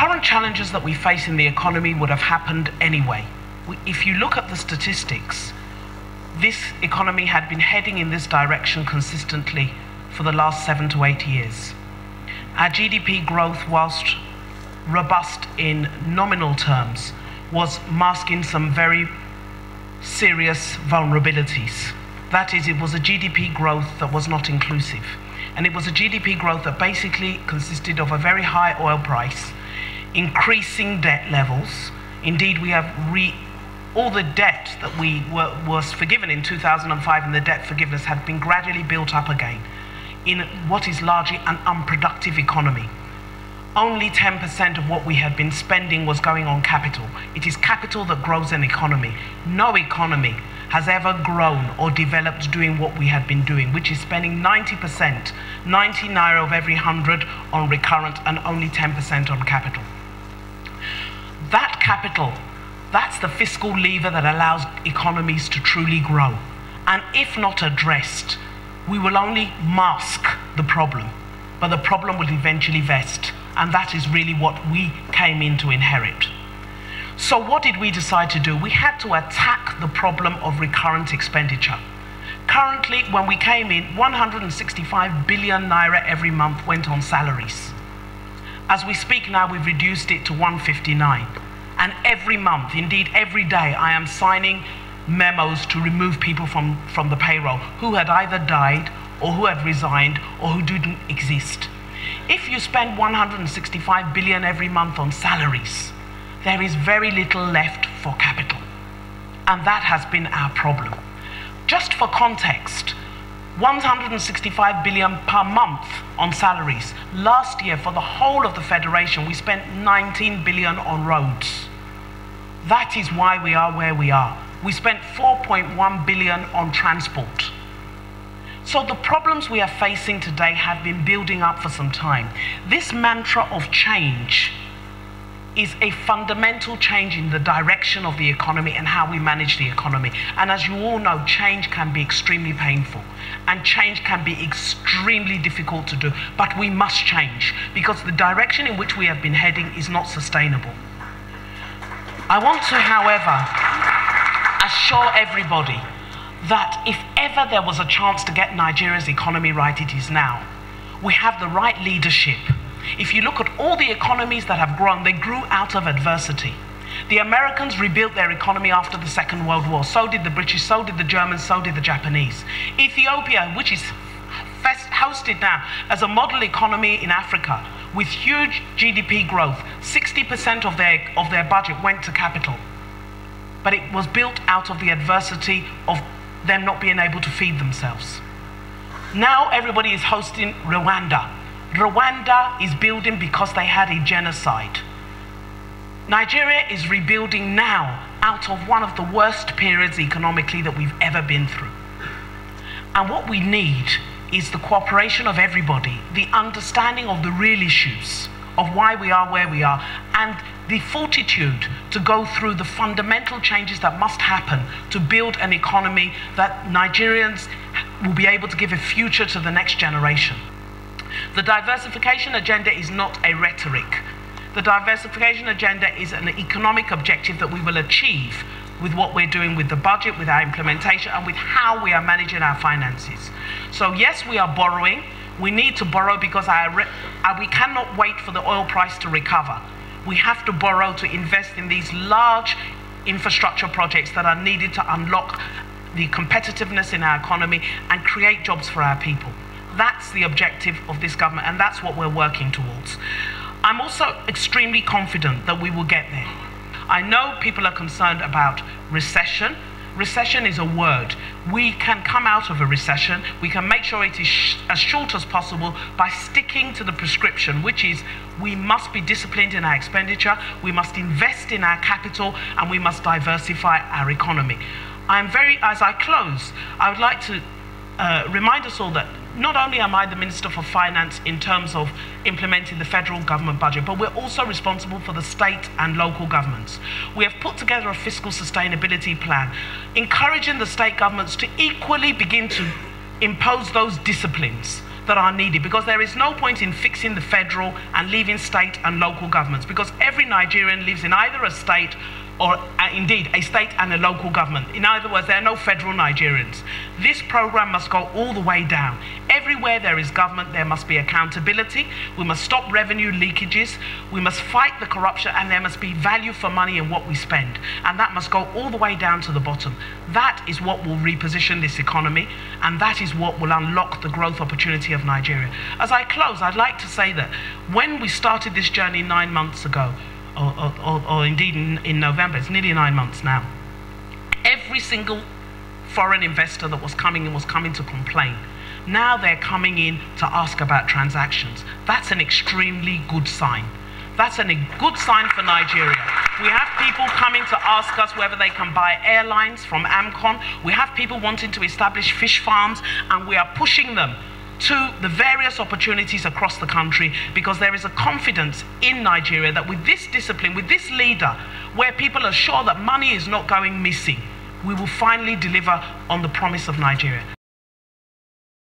current challenges that we face in the economy would have happened anyway. If you look at the statistics, this economy had been heading in this direction consistently for the last 7 to 8 years. Our GDP growth, whilst robust in nominal terms, was masking some very serious vulnerabilities. That is, it was a GDP growth that was not inclusive. And it was a GDP growth that basically consisted of a very high oil price, increasing debt levels. Indeed, we have all the debt that was forgiven in 2005 in the debt forgiveness had been gradually built up again in what is largely an unproductive economy. Only 10% of what we had been spending was going on capital. It is capital that grows an economy. No economy has ever grown or developed doing what we had been doing, which is spending 90%, 90 naira of every 100 on recurrent and only 10% on capital. That capital, that's the fiscal lever that allows economies to truly grow. And if not addressed, we will only mask the problem, but the problem will eventually vest. And that is really what we came in to inherit. So what did we decide to do? We had to attack the problem of recurrent expenditure. Currently, when we came in, 165 billion naira every month went on salaries. As we speak now, we've reduced it to 159. And every month, indeed every day, I am signing memos to remove people from the payroll who had either died or who had resigned or who didn't exist. If you spend 165 billion every month on salaries, there is very little left for capital. And that has been our problem. Just for context, 165 billion per month on salaries. Last year, for the whole of the Federation, we spent 19 billion on roads. That is why we are where we are. We spent 4.1 billion on transport. So the problems we are facing today have been building up for some time. This mantra of change is a fundamental change in the direction of the economy and how we manage the economy. And as you all know, change can be extremely painful and change can be extremely difficult to do. But we must change because the direction in which we have been heading is not sustainable. I want to, however, assure everybody that if ever there was a chance to get Nigeria's economy right, it is now. We have the right leadership. If you look at all the economies that have grown, they grew out of adversity. The Americans rebuilt their economy after the Second World War. So did the British, so did the Germans, so did the Japanese. Ethiopia, which is hosted now as a model economy in Africa with huge GDP growth, 60% of their budget went to capital. But it was built out of the adversity of them not being able to feed themselves. Now everybody is hosting Rwanda. Rwanda is building because they had a genocide. Nigeria is rebuilding now out of one of the worst periods economically that we've ever been through. And what we need is the cooperation of everybody, the understanding of the real issues of why we are where we are, and the fortitude to go through the fundamental changes that must happen to build an economy that Nigerians will be able to give a future to the next generation. The diversification agenda is not a rhetoric. The diversification agenda is an economic objective that we will achieve with what we're doing with the budget, with our implementation, and with how we are managing our finances. So yes, we are borrowing. We need to borrow because we cannot wait for the oil price to recover. We have to borrow to invest in these large infrastructure projects that are needed to unlock the competitiveness in our economy and create jobs for our people. That's the objective of this government, and that's what we're working towards. I'm also extremely confident that we will get there. I know people are concerned about recession. Recession is a word. We can come out of a recession. We can make sure it is as short as possible by sticking to the prescription, which is we must be disciplined in our expenditure, we must invest in our capital, and we must diversify our economy. As I close, I would like to remind us all that not only am I the Minister for Finance in terms of implementing the federal government budget, but we're also responsible for the state and local governments. We have put together a fiscal sustainability plan, encouraging the state governments to equally begin to impose those disciplines that are needed, because there is no point in fixing the federal and leaving state and local governments, because every Nigerian lives in either a state or indeed a state and a local government. In other words, there are no federal Nigerians. This program must go all the way down. Everywhere there is government, there must be accountability. We must stop revenue leakages. We must fight the corruption, and there must be value for money in what we spend. And that must go all the way down to the bottom. That is what will reposition this economy, and that is what will unlock the growth opportunity of Nigeria. As I close, I'd like to say that when we started this journey 9 months ago, or indeed in November, it's nearly 9 months now, every single foreign investor that was coming in was coming to complain. Now they're coming in to ask about transactions. That's an extremely good sign. That's a good sign for Nigeria. We have people coming to ask us whether they can buy airlines from AMCON. We have people wanting to establish fish farms, and we are pushing them to the various opportunities across the country, because there is a confidence in Nigeria that with this discipline, with this leader, where people are sure that money is not going missing, we will finally deliver on the promise of Nigeria.